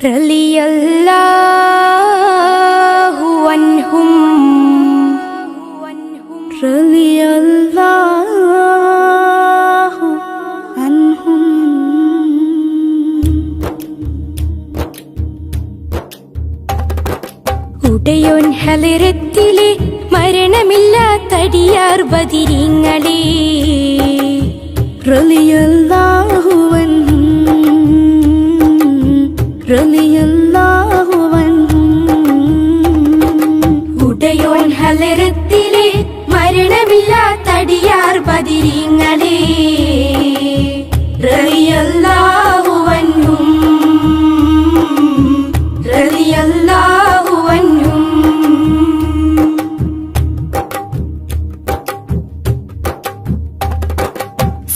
റളിയല്ലാഹു അൻഹും റളിയല്ലാഹു അൻഹും. ഉടയോൻ ഹളറത്തിലെ മരണമില്ലാത്തടിയാർ ബദിരീങ്ങളെ റളിയല്ലാഹു അൻഹും റളിയല്ലാഹു അൻഹും. ഉടയോൻ ഹളറത്തിലെ മരണമില്ലാത്തടിയാർ ബദിരീങ്ങളെ റളിയല്ലാഹു അൻഹും റളിയല്ലാഹു അൻഹും.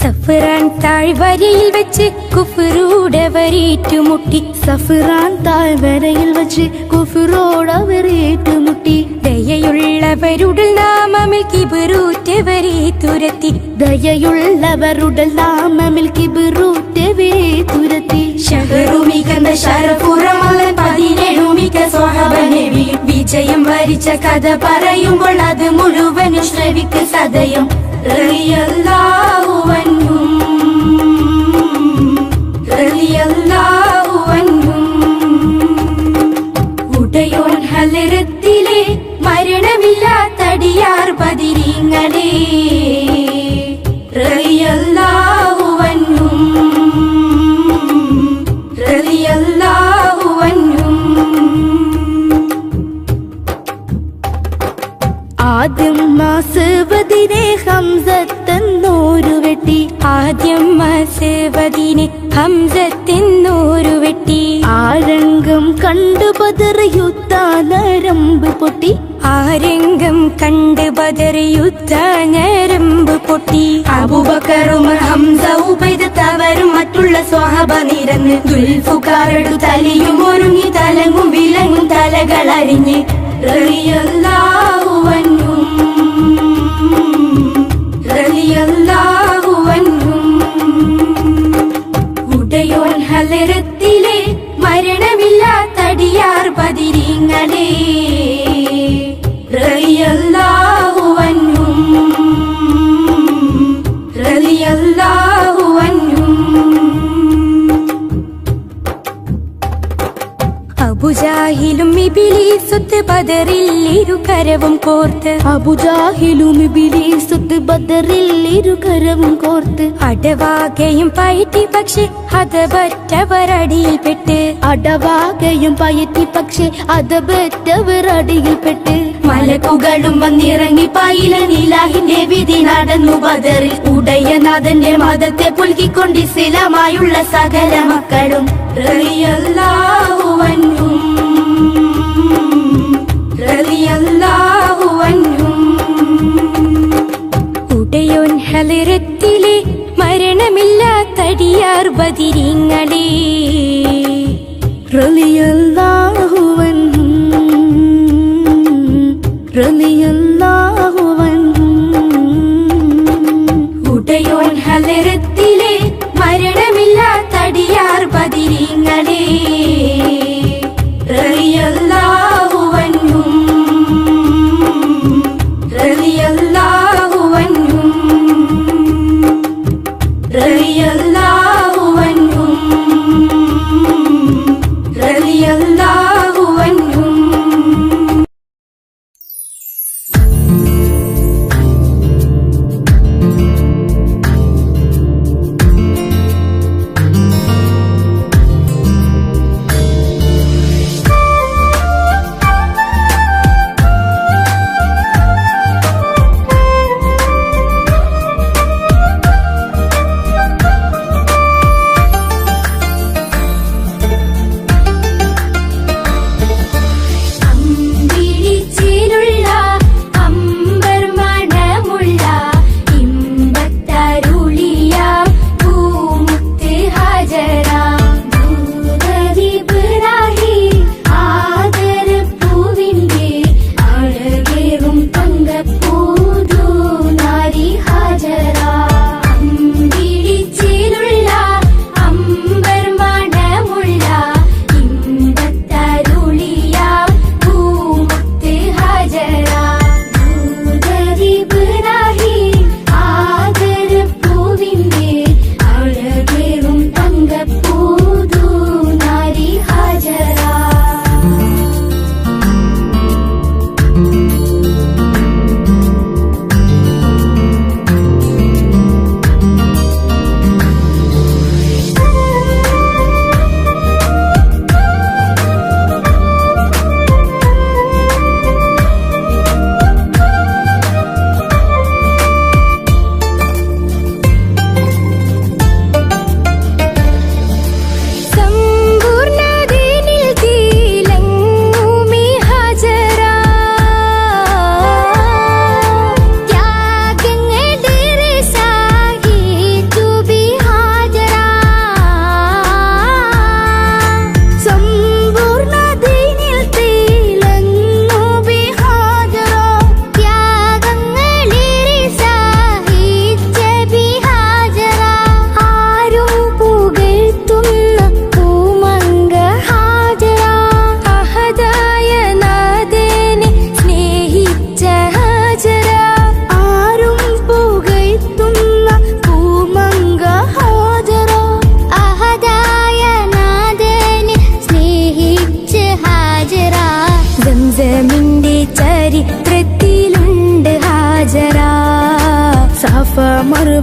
സഫ്റാൻ താഴ്വരയിൽ വെച്ച് കുഫ്റോടവരേറ്റുമുട്ടി സഫ്റാൻ താഴ്വരയിൽ വെച്ച് കുഫ്റോടവരേറ്റുമുട്ടി ദയയുള്ളവരുടെ നാമമിൽ കിബറൂറ്റവരെ തുരത്തി ദയയുള്ളവരുടെ നാമമിൽ കിബറൂറ്റവരെ തുരത്തി. ഷഹറുമികന്ന ശരഫുറമലൻ 17 മിക സ്വഹബ നബി വിജയം വരിച്ച കഥ പറയുമ്പോൾ അത് മുഴുവൻ ശ്രവിക്ക് സദയം. റളിയല്ലാഹു അൻഹും റളിയല്ലാഹു അൻഹും. ഉടയോൻ ഹളറത്തിലെ മരണമില്ലാത്തടിയാർ ബദിരീങ്ങളെ റളിയല്ലാഹു അൻഹും റളിയല്ലാഹു അൻഹും. ആദ്യം മാസവദിനെ ഹംസത്തെന്നോരു വെട്ടി ആദ്യം മാസവദിനെ ഹംസത്തെന്നോരു വെട്ടി. ആരംഗം കണ്ടു ബദർ യുദ്ധനരമ്പ് പൊട്ടി ആരംഗം കണ്ട് ബദർ യുദ്ധനരമ്പ് പൊട്ടി. അബൂബക്കർ ഉമർ ഹംസ ഉബൈദ് തവരും മറ്റുള്ള സ്വഹബ നിരന്ന് ദുൽഫുകാരടു തലയും ഒരുങ്ങി തലങ്ങും വിലങ്ങും തലകളറിഞ്ഞ് റളിയല്ലാഹു അൻഹും റളിയല്ലാഹു അൻഹും. ഉടയോൻ ഹളറത്തിലെ മരണമില്ലാത്തടിയാർ ബദിരീങ്ങളെ റളിയല്ലാഹു അൻഹും റളിയല്ലാഹു അൻഹും. അബൂജാഹിലും ഇബ്ലീസുത്ത് ബദറിൽ ഇരുകരവും കോർത്ത് അബൂജാഹിലും ഇബ്ലീസുത്ത് ബദറിൽ ഇരുകരവും കോർത്ത് അടവാകയും പയറ്റി പക്ഷെ ഹതബറ്റവർ അടിയിൽപ്പെട്ട് അടവാകയും പയറ്റി പക്ഷെ ഹതബറ്റവർ അടിയിൽപ്പെട്ട്. മലക്കുകളും വന്നിറങ്ങി പൈലനിലാഹിന്റെ വിധി നടന്നു ബദറിൽ. ഉടയനാഥന്റെ മതത്തെ പുൽകിക്കൊണ്ട് ഇസ്ലാമായുള്ള സകല മക്കളും റളിയല്ലാഹു അൻഹും റളിയല്ലാഹു അൻഹും. ഉടയോൻ ഹളറത്തിലെ മരണമില്ലാത്തടിയാർ ബദിരീങ്ങളെ റളിയല്ലാഹു അൻഹും റളിയല്ലാഹു അൻഹും. ഉടയോൻ ഹളറത്തിലെ മരണമില്ലാത്തടിയാർ ബദിരീങ്ങളെ റളിയല്ലാഹു അൻഹും റളിയല്ലാഹു അൻഹും റളിയല്ലാഹു അൻഹും റളിയല്ലാഹു അൻഹും.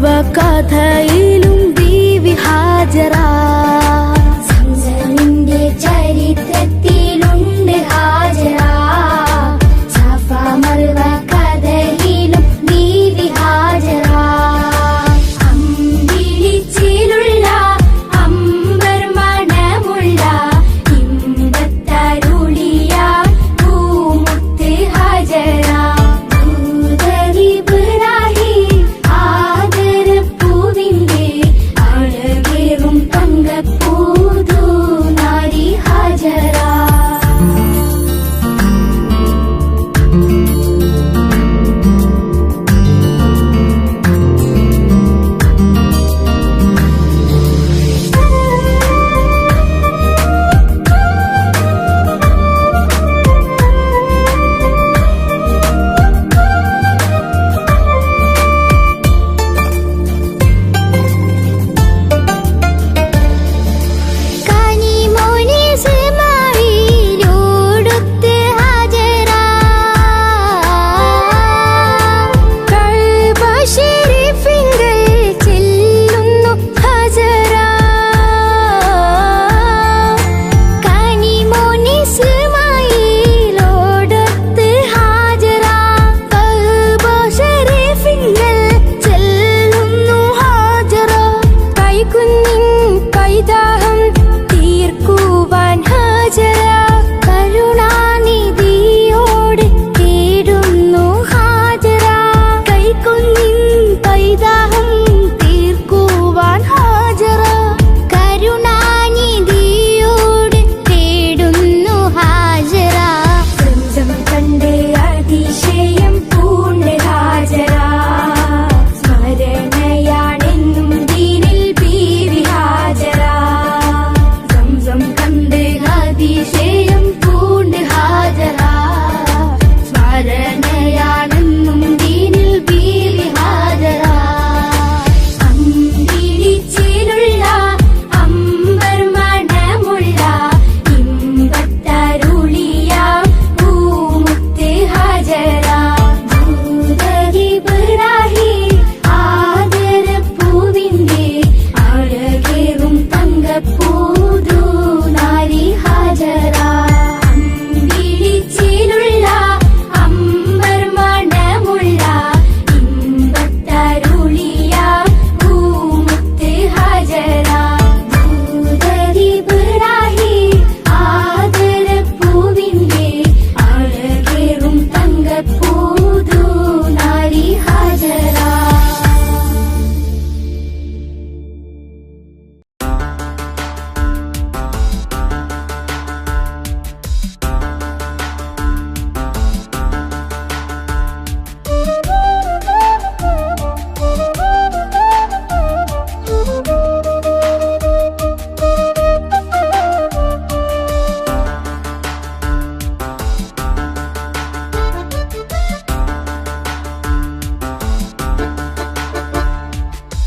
മറുവ കഥയിലും ബീവി ഹാജറ. സംസമിന്റെ ചരിത്രത്തിലുണ്ട് ഹാജറ. സഫ മറുവ കഥയിലും ബീവി ഹാജറ. അമ്പിളിച്ചിലുള്ള അമ്പർ മണമുള്ള ഇമ്പത്തരുളിയ പൂമുത്ത് ഹാജറ. ദൂതരിബ്രാഹിം ആദരപ്പൂവിന്റെ അഴകേറും തങ്കപ്പൂതു നാരി ഹാജറ.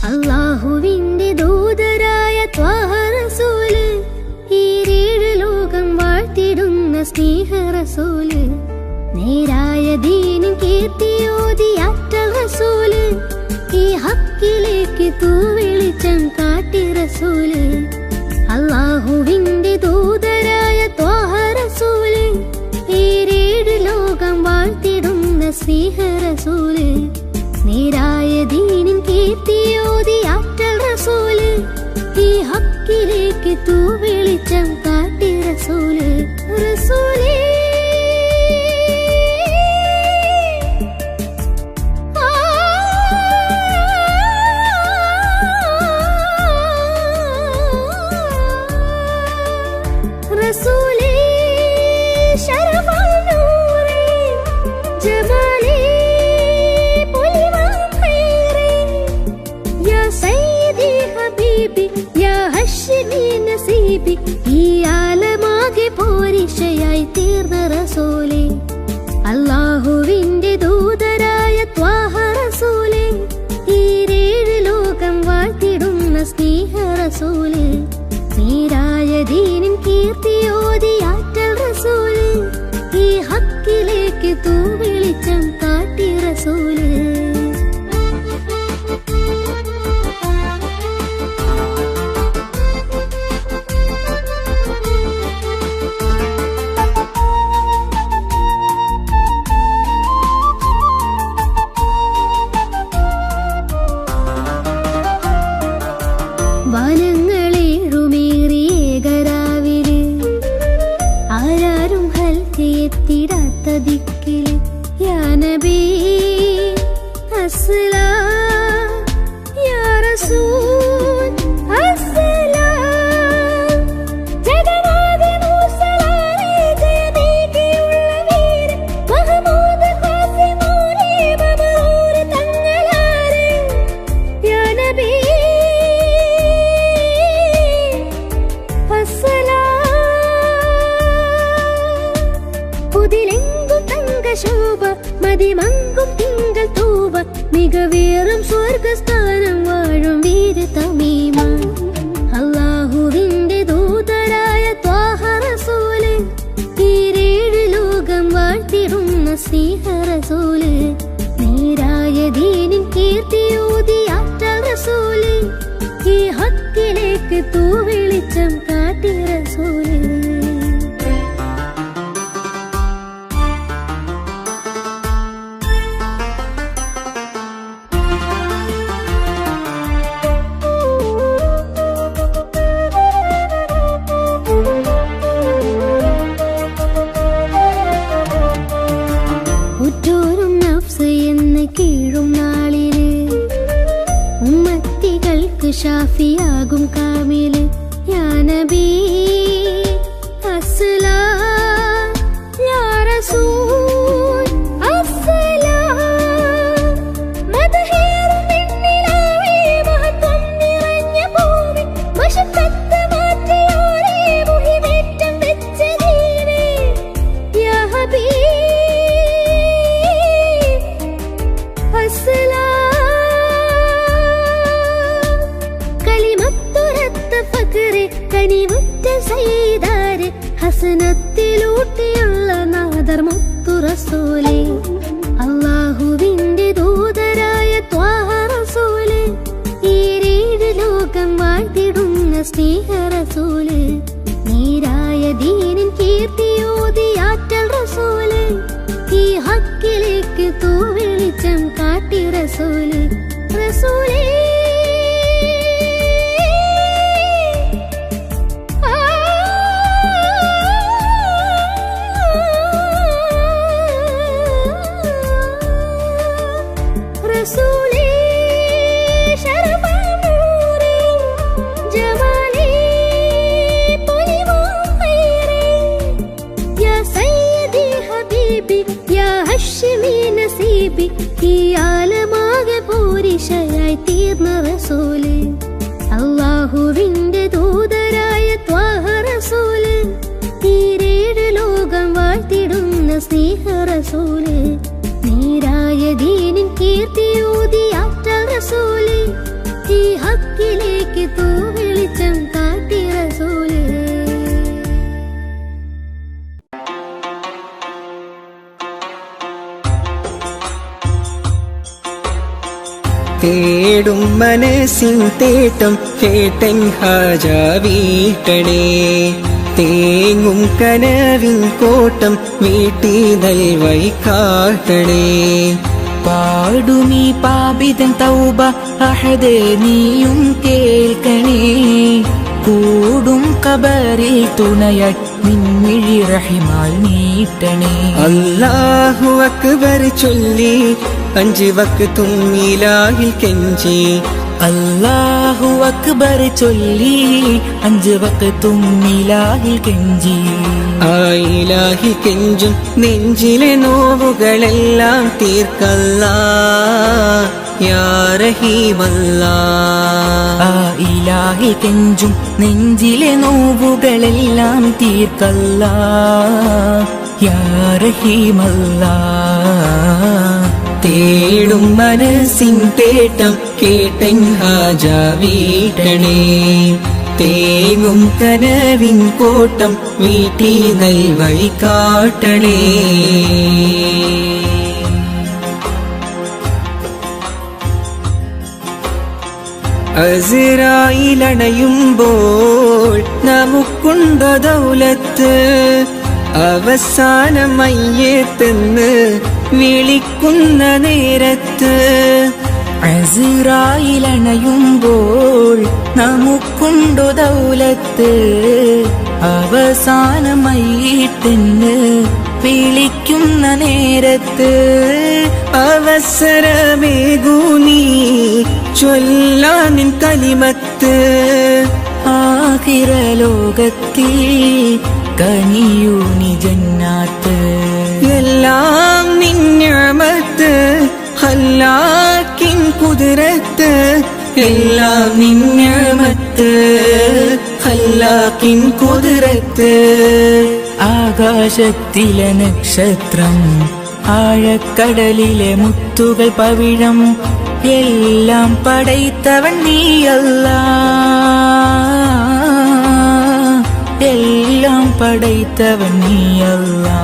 അല്ലാഹുവിന്റെ ദൂതരായ ത്വാഹ റസൂല്, ഈരേഴ് ലോകം വാഴ്ത്തിടുന്ന സ്നേഹ റസൂല്, നേരായ ദീനിൻ കീർത്തിയോതി അറ്റൽ റസൂല്, ഈ ഹക്കിലേക്ക് തൂവെളിച്ചം കാട്ടി റസൂല്. അല്ലാഹുവിന്റെ ദൂതരായ ത്വാഹ റസൂല്, ഈരേഴ് ലോകം വാഴ്ത്തിടുന്ന സ്നേഹ റസൂല്, നേരായ ദീനിൻ കീർത്തിയോതി അറ്റൽ റസൂല്, ഈ ഹക്കിലേക്ക് തൂവെളിച്ചം കാട്ടി റസൂല്. റസൂലേ റസൂലേ ശരഫാൽ നൂറേ ജമാലേ നസീബി, ഈ ആലമാകെ പോരിഷയായി തീർന്ന റസൂലേ. അല്ലാഹുവിന്റെ ദൂതരായ ത്വാഹ റസൂലേ, ഈരേഴ് ലോകം വാഴ്ത്തിടുന്ന സ്നേഹ റസൂലേ, നേരായ ദീനിൻ കീർത്തിയോതി ആറ്റൽ റസൂല്, ഈ ഹക്കിലേക്ക് തൂവെളിച്ചം കാട്ടി റസൂല്. ദിക്കില് യാ നബി അസ്സലാം യാ റസൂൽ അസ്സലാം ജഗന്നാഥ മൂസലാലേ ജയമേകിയുള്ള വീര മഹമൂദ് ഖാസിമൂലേ മബറൂർ തങ്ങളാരേ യാ നബി പുതിലെങ്കും തങ്കശോഭ മതിമങ്കും തിങ്കൾ തൂവ മികവേറും സ്വർഗസ്ഥാനം വാഴും വീര തമീമ അല്ലാഹുവിന്റെ ദൂതരായ ത്വാഹ റസൂല് ഈരേഴ് ലോകം വാഴ്ത്തിടുന്ന സ്നേഹ റസൂല് നേരായ ദീനിൻ കീർത്തിയൂതി ആറ്റൽ റസൂല് ഈ ഹക്കിലേക്ക് തൂവെളിച്ചം കാട്ടി റസൂല് ഉറ്റോരും നഫ്സ് എന്ന് കീഴും നാളില് ഉമ്മത്തികൾക്ക് ഷാഫിയാകും കാമില് യാ നബി അസ്സലാം യാ റസൂൽ അസ്സലാം മദഹേറും നിന്നിലാവേ മഹത്വം നിറഞ്ഞ ഭൂമി മശക്കത്ത് മാറ്റിയോരേ മുഹിമേറ്റം വെച്ച ദീനേ യാ ഹബീബ് കലിമത്തുരത്ത ഫഖറെ കനിവുറ്റ സയ്യിദാരെ ഹസനത്തിലൂട്ടിയുള്ള നാദർ മുത്തു റസൂലേ അല്ലാഹുവിന്റെ ദൂതരായ ത്വാഹ റസൂല് ഈരേഴ് ലോകം വാഴ്ത്തിടുന്ന സ്നേഹ റസൂല് നേരായ ദീനിൻ കീർത്തിയോതി ആറ്റൽ റസൂല് ഈ ഹക്കിലേക്ക് തൂവെളിച്ചം കാട്ടി റസൂല് റസൂലേ റസൂലേ ശരഫാ നൂറേ ജമാലേ പൊലിവാം ഖൈറേ യാ സയ്യിദി ഹബീബി യാ ഹശ്മി നസീബി ഈ ആലമാകെ പൂരിശയായി തീർന്ന റസൂല് അല്ലാഹുവിന്റെ ദൂതരായ ത്വാഹ റസൂല് ഈരേഴ് ലോകം വാഴ്ത്തിടുന്ന സ്നേഹ റസൂല് നേരായ ദീനിൻ കീർത്തിയൂതി ആറ്റൽ റസൂല് ഈ ഹക്കിലേക്ക് തൂവെളിച്ചം കാട്ടി റസൂല് തേടും മനസ്സിൻ തേട്ടം കേട്ടൻ ഹാജ വീട്ടണേ തേങ്ങും കനവിൻ കോട്ടം വീട്ടി നൽവൈ കാട്ടണേ പാടുമീ പാപിതൻ തൗബ അഹദേ നീയും കേൾക്കണേ കൂടും കബറിൽ തുണയായി നിൻമിഴി റഹിമാൽ നീട്ടണേ അല്ലാഹു അക്ബർ ചൊല്ലി 5 വക്തും ഇലാഹിൽ കെഞ്ചി അല്ലാഹു അക്ബർ ചൊല്ലി 5 വക്തും ഇലാഹിൽ കെഞ്ചി ആ ഇലാഹിൽ കെഞ്ചും നെഞ്ചിലെ നോവുകളെല്ലാം തീർക്കല്ലാ യാ റഹീമല്ലാ ആ ഇലാഹിൽ കെഞ്ചും നെഞ്ചിലെ നോവുകളെല്ലാം തീർക്കല്ലാ യാ റഹീമല്ലാ തേടും മനസ്സിൻ തേട്ടം കേട്ടൻ ഹാജ വീട്ടണേ തേങ്ങും കനവിൻ കോട്ടം വീട്ടി നൽവൈ കാട്ടണേ അസ്റായിലണയുമ്പോൾ നമുക്കുണ്ടോ ദൗലത്ത് അവസാനം മയ്യത്തെന്ന് വിളിക്കുന്ന നേരത്ത് അസ്റായിലണയുമ്പോൾ നമുക്കുണ്ടു ദൗലത്ത് അവസാനമായിട്ടെന്ന് വിളിക്കുന്ന നേരത്ത് അവസരമേകൂ നീ ചൊല്ലാനിൻ കലിമത്ത് ആഖിറലോകത്തിൽ കനിയൂ നീ ജന്നാത്ത് എല്ലാം നിന്യമത്ത് ഹല്ലാക്കിൻ കുതിരത്ത് എല്ലാം നിന്യമത്ത് ഹല്ലാക്കിൻ കുതിരത്ത് ആകാശത്തിലെ നക്ഷത്രം ആഴക്കടലിലെ മുത്തുകൾ പവിഴം എല്ലാം പടൈത്തവൻ നീയല്ലാ എല്ലാം പടൈത്തവൻ നീയല്ലാ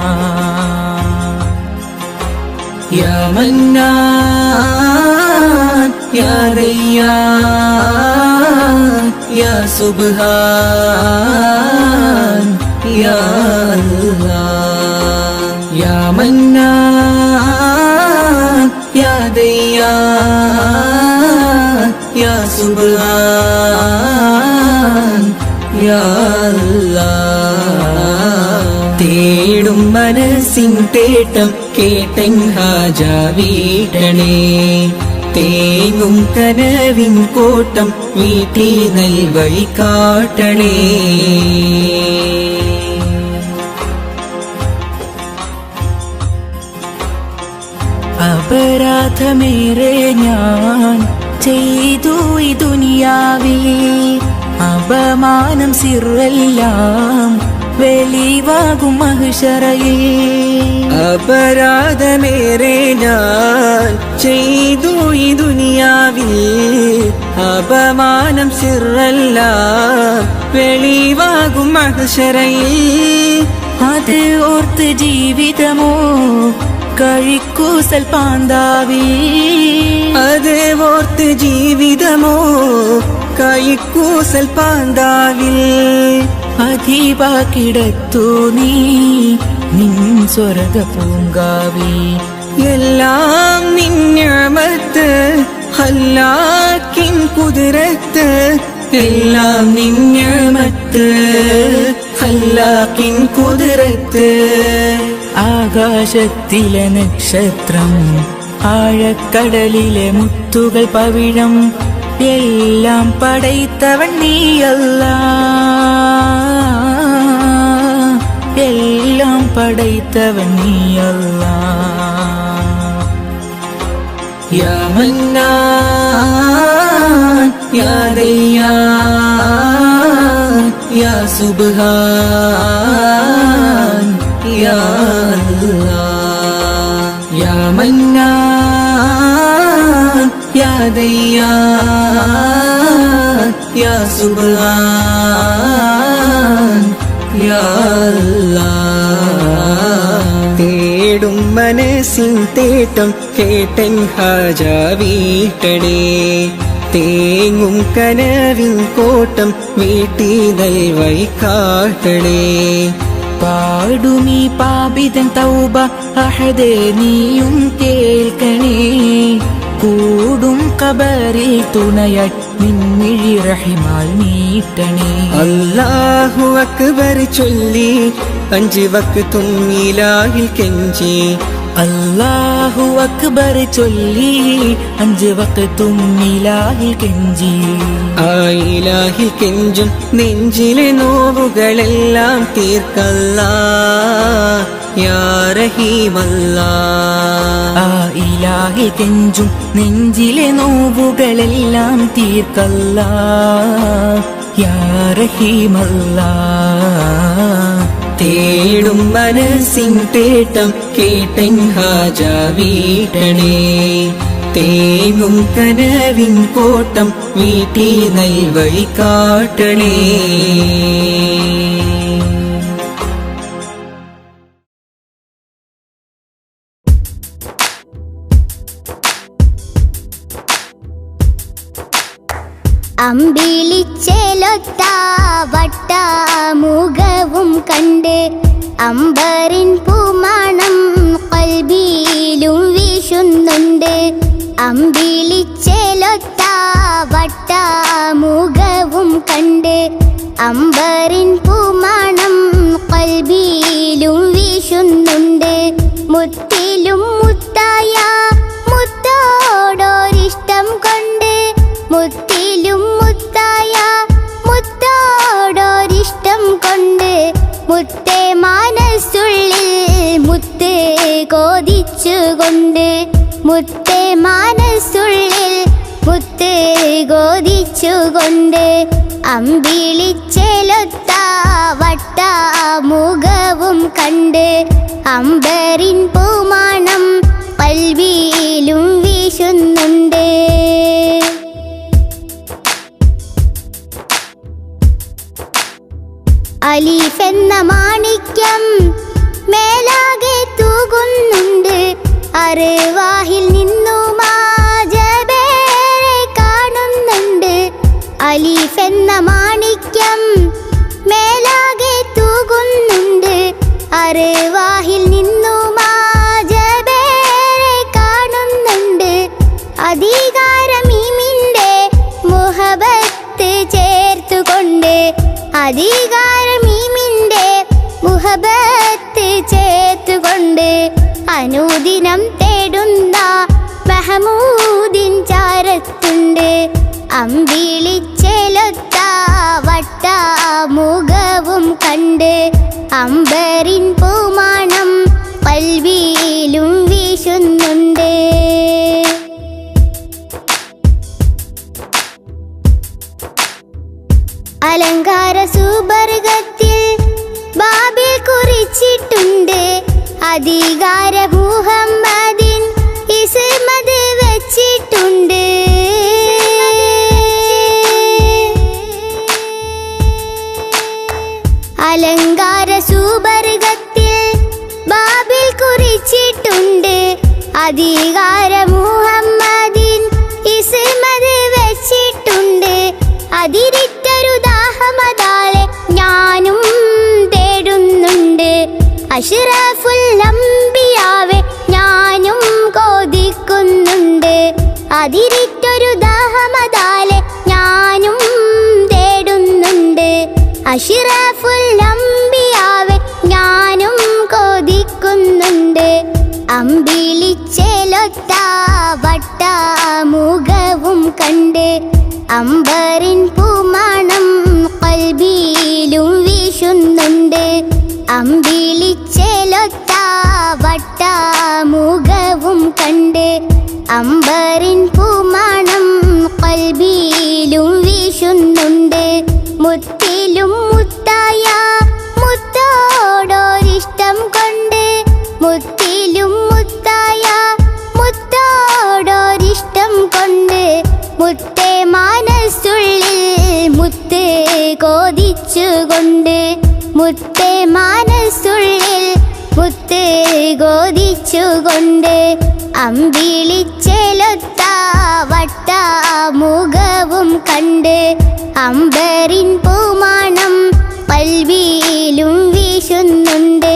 യാ മന്നാൻ യാ റയ്യാൻ യാ സുബ്ഹാൻ യാ അല്ലാഹ് യാ മന്നാൻ യാ ദയ്യാൻ യാ സുബ്ഹാൻ യാ അല്ലാഹ് തേടും മനസ്സിൻ തേട്ടം കേട്ടൻ ഹാജ വീട്ടണേ തേങ്ങും കനവിൻ കോട്ടം വീട്ടി നൽവഴി കാട്ടണേ അപരാധമേറെ ഞാൻ ചെയ്തു ഈ ദുനിയാവിൽ അപമാനം സിറെല്ലാം വെളിവാകും മഹ്ശറയിൽ അപരാധമേറെ ഞാൻ ചെയ്തു ഈ ദുനിയാവിൽ അപമാനം സിറല്ല വെളിവാകും മഹ്ശറയിൽ അത് ഓർത്ത് ജീവിതമോ കഴിക്കൂസൽ പാന്താവി അത് ഓർത്ത് ജീവിതമോ കൈക്കൂസൽ പാന്താവിൽ അധീവാക്കിടത്തു നീ നിൻ സ്വർഗ പൂങ്കാവി എല്ലാം നിന്യമത്ത് ഹല്ലാക്കിൻ കുതിരത്ത് എല്ലാം നിന്യമത്ത് ഹല്ലാക്കിൻ കുതിരത്ത് ആകാശത്തിലെ നക്ഷത്രം ആഴക്കടലിലെ മുത്തുകൾ പവിഴം എല്ലാം പടൈത്തവൻ നീയല്ലാ എല്ലാം പടൈത്തവൻ നീയല്ലാ യാ മന്നാൻ യാ ദയ്യാൻ യാ സുബ്ഹാൻ യാ അല്ലാഹ് യാ മന്നാൻ യാ ദയ്യാൻ യാ സുബ്ഹാൻ യാ അല്ലാഹ് തേടും മനസ്സിൻ തേട്ടം കേട്ടൻ ഹാജ വീട്ടണേ തേങ്ങും കനവിൻ കോട്ടം വീട്ടി നൽവഴി കാട്ടണേ പാടുമീ പാപിതൻ തൗബ അഹദേ നീയും കേൾക്കണേ കൂടും കബറിൽ തുണയായി നിൻമിഴി റഹിമാൽ നീട്ടണേ അല്ലാഹു അക്ബർ ചൊല്ലി 5 വക്തും ഇലാഹിൽ കെഞ്ചി അല്ലാഹു അക്ബർ ചൊല്ലി 5 വക്തും ഇലാഹിൽ കെഞ്ചി ആ ഇലാഹിൽ കെഞ്ചും നെഞ്ചിലെ നോവുകളെല്ലാം തീർക്കല്ലാ യാ റഹീമല്ലാ ആ ഇലാഹിൽ കെഞ്ചും നെഞ്ചിലെ നോവുകളെല്ലാം തീർക്കല്ലാ യാ റഹീമല്ലാ തേടും മനസ്സിൻ തേട്ടം കേട്ടൻ ഹാജ വീട്ടണേ തേങ്ങും കനവിൻ കോട്ടം വീട്ടി നൽവഴി കാട്ടണേ അമ്പിളിച്ചേലൊത്ത വട്ട മുഖവും കണ്ട് അമ്പറിൻ പൂമണം കൽബിയിലും വീശുന്നുണ്ട് അമ്പിളിച്ചേ മുത്തേ മനസ്സുള്ളിൽ മുത്ത് കോതിച്ചുകൊണ്ട്, മുത്തേ മനസ്സുള്ളിൽ മുത്ത് കോതിച്ചുകൊണ്ട്, അമ്പിളിച്ചെലൊത്ത വട്ട മുഖവും കണ്ട്, അമ്പരിൻ പൂമണം കൽവിയിലും വീശുന്നുണ്ട്. അലീഫ് എന്ന മാണിക്യം മേലാകെ തൂകുന്നുണ്ട്, അർവാഹിൽ നിന്നും ജബേറെ കാണുന്നുണ്ട്. അലീഫ് എന്ന മാണിക്യം മേലാകെ തൂകുന്നുണ്ട്, അർവാഹിൽ നിന്നും ജബേറെ കാണുന്നുണ്ട്. അധികാരമീമിൻ്റെ മുഹബത്ത് ചേർത്തുകൊണ്ട്, അധികാരമീമിൻ്റെ മുഹബത്ത് ചേർത്തുകൊണ്ട്, അനുദിനം തേടുന്ന മഹമൂദിൻ ചാരത്തുണ്ട്. അമ്പിളിച്ചെലൊത്ത വട്ട മുഖവും കണ്ട്, അമ്പരിൻ പൂമണം കൽവിയിലും വീശുന്നുണ്ട്. അലങ്കാര സുബർഗത്തിൽ ബാബിൽ കുറിച്ചിട്ടുണ്ട്, അധികാര മുഹമ്മദിൻ ഇസ്മത് വെച്ചിട്ടുണ്ട്. അലങ്കാര സുബർഗത്തിൽ ബാബിൽ കുറിച്ചിട്ടുണ്ട്, അധികാര മുഹമ്മദിൻ ഇസ്മത് വെച്ചിട്ടുണ്ട്. അതിരിട്ടൊരു ദാഹമതാലെ ഞാനും തേടുന്നുണ്ട്, അഷ്റഫുൽ അംബിയാവെ ഞാനും കൊതിക്കുന്നുണ്ട്. അതിരിട്ടൊരു ദാഹമതാലെ ഞാനും തേടുന്നുണ്ട്, അഷ്റഫുൽ അംബിയാവെ ഞാനും കൊതിക്കുന്നുണ്ട്. അമ്പിളിച്ചെലൊത്ത വട്ട മുഖവും കണ്ട്, അമ്പരിൻ പൂമണം കൽബിയിലും വീശുന്നുണ്ട്. അമ്പിളിച്ചെലൊത്ത വട്ട മുഖവും കണ്ട്, അമ്പരിൻ പൂമണം കൽബിയിലും വീശുന്നുണ്ട്. മുത്തിലും മുത്തായ മുത്തോടൊരിഷ്ടം കൊണ്ട്, മുത്തിലും മുത്തായ മുത്തോടൊരിഷ്ടം കൊണ്ട്, മുത്തേ മനസ്സുള്ളിൽ മുത്ത് കോതിച്ചുകൊണ്ട്, മുത്തേ മനസ്സുള്ളിൽ മുത്ത് കോതിച്ചുകൊണ്ട്, അമ്പിളിച്ചെലൊത്ത വട്ട മുഖവും കണ്ട്, അമ്പരിൻ പൂമണം കൽവിയിലും വീശുന്നുണ്ട്.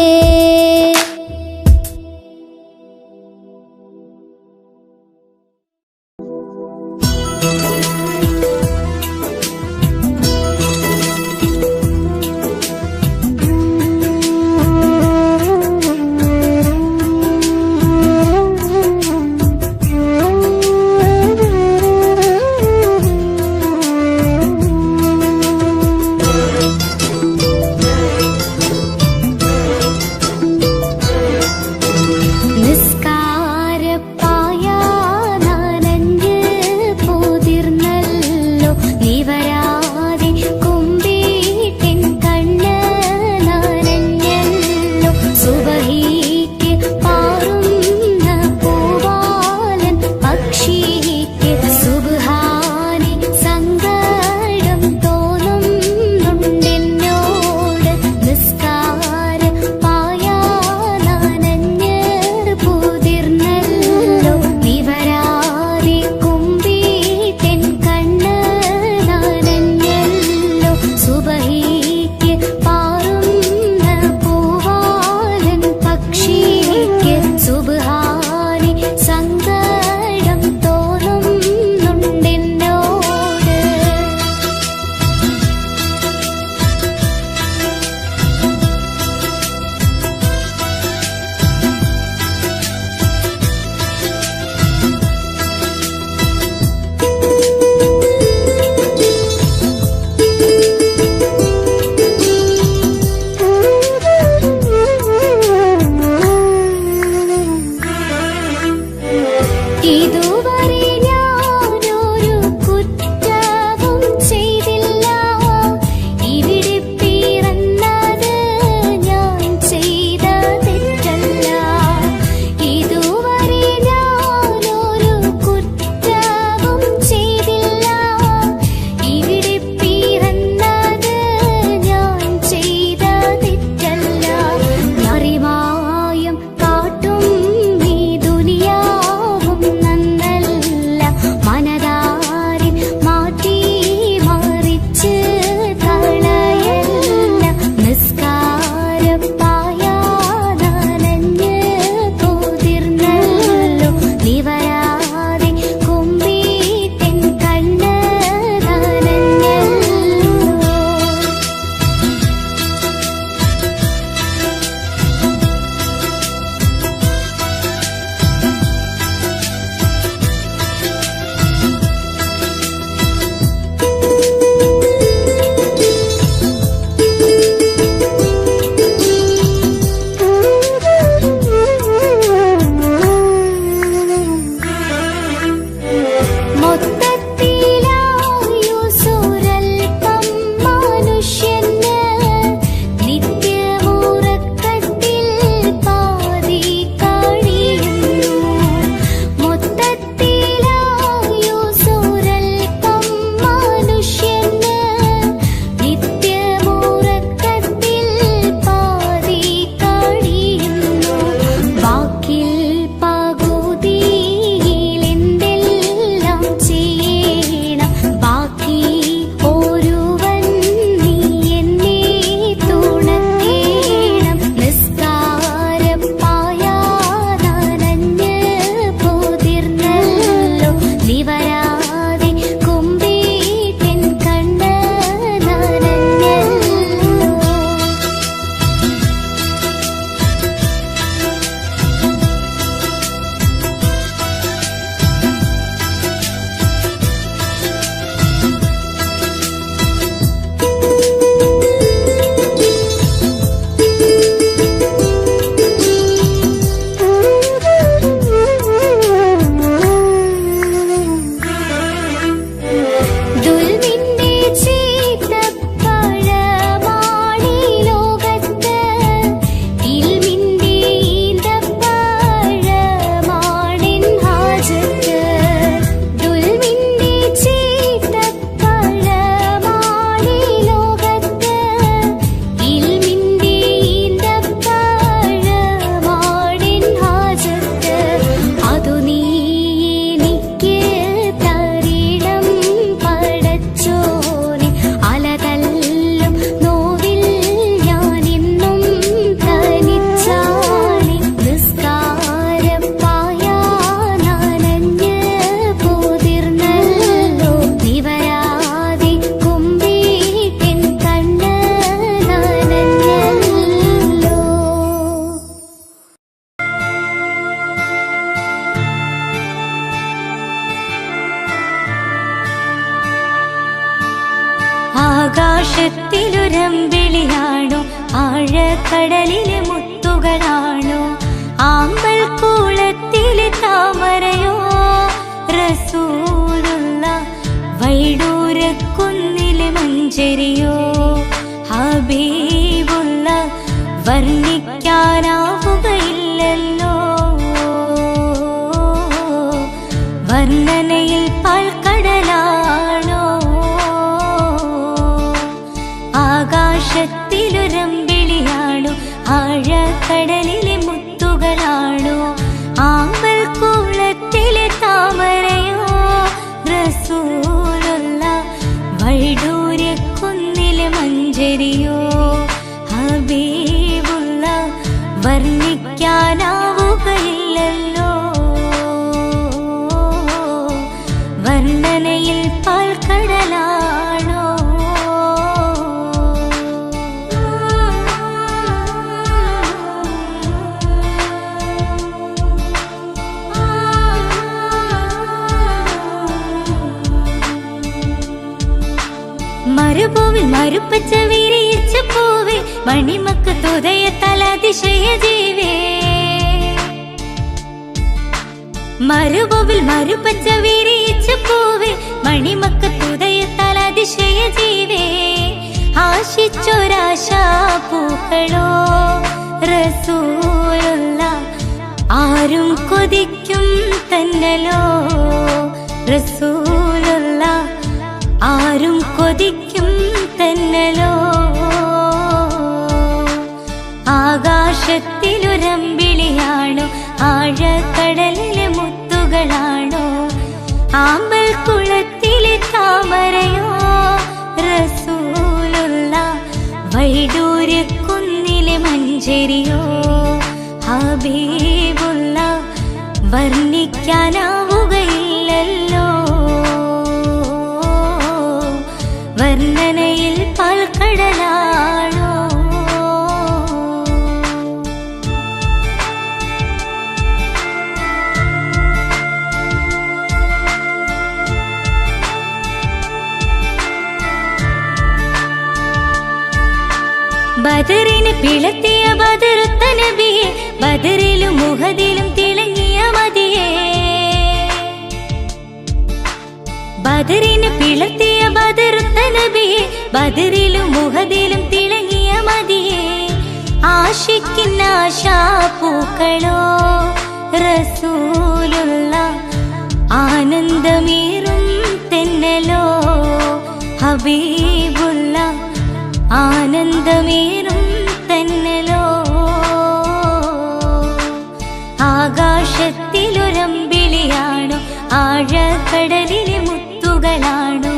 ആഴക്കടലിലെ മുത്തുകളാണോ ആമ്പൽ കൂളത്തിലെ താമരയോ റസൂലുള്ള വൈഡൂരക്കുന്നിലെ മഞ്ചരിയോ ഹബീബുള്ള വർണ്ണിക്കാനാവുകയില്ലല്ലോ വർണ്ണനയിൽ പാൽക്കടലാണോ ആകാശത്തിലൊരമ്പിളിയാണോ ആഴക്കടലിലെ മുത്തുകളാണോ ആമ്പൽ കൂളത്തിലെ താമരയോ റസൂലുള്ള വൈഡൂര്യക്കുന്നിലെ മഞ്ചരിയോ ഹബീബുള്ള വർണ്ണിക്കാനാവുകയില്ലല്ലോ വർണ്ണനയിൽ പാൽക്കടലാണോ മരുഭൂവിൽ മരുപ്പച്ച വിരിയിച്ച പൂവേ മണിമക്ക് തുതയത്താൽ അതിശയ ജീവേ മരുഭൂവിൽ മരുപ്പച്ച വിരിയിച്ച പൂവേ മണിമക്ക് തുതയത്താൽ അതിശയ ജീവേ ആശിച്ചൊരാശാ പൂക്കളോ റസൂലുള്ള ആരും കൊതിക്കും തന്നലോ റസൂലുള്ള ആരും കൊതിക്കും തന്നലോ ആകാശത്തിലൊരമ്പിളിയാണോ ആഴക്കടലിലെ മുത്തുകളാണോ ആമ്പൽ കുളത്തിലെ താമരയോ റസൂലുള്ള വൈഡൂര്യക്കുന്നിലെ മഞ്ചരിയോ ഹബീബുള്ള വർണ്ണിക്കാനാവുകയില്ലല്ലോ വർണ്ണനയിൽ പാൽക്കടലാണോ ബദറിന് പിളർത്തിയ ബദറുത്ത നബിയെ ബദറിലും മുഹദിലും തിളങ്ങിയ മതിയെ ബദറിന് പിളർത്തിയ ബദറുത്ത നബിയെ ബദറിലും മുഹദിലും തിളങ്ങിയ മതിയെ ആശിക്കുന്ന ആശാപൂക്കളോ റസൂലുള്ള ആനന്ദമേറും തെന്നലോ ഹബീബുള്ള ആനന്ദമേറും തന്നലോ ആകാശത്തിലൊരമ്പിളിയാണോ ആഴക്കടലിലെ മുത്തുകളാണോ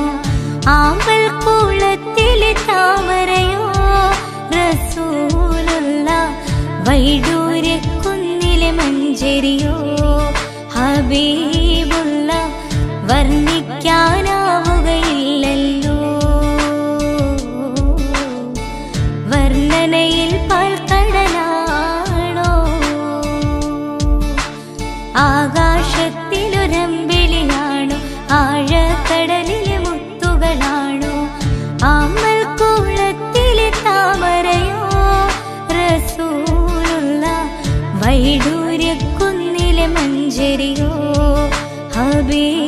ആമ്പൽ കൂളത്തിലെ താമരയോ റസൂലുള്ള വൈഡൂര്യക്കുന്നിലെ മഞ്ചരിയോ ഹബീബുള്ള വർണ്ണിക്കാനാവുകയില്ലല്ലോ വർണ്ണനയിൽ പാൽക്കടലാണോ ആകാശത്തിലൊരമ്പിളിയാണോ ആഴക്കടലിലെ മുത്തുകളാണോ ആമ്പൽ കൂളത്തിലെ താമരയോ റസൂലുള്ള വൈഡൂര്യക്കുന്നിലെ മഞ്ചരിയോ ഹബീബ്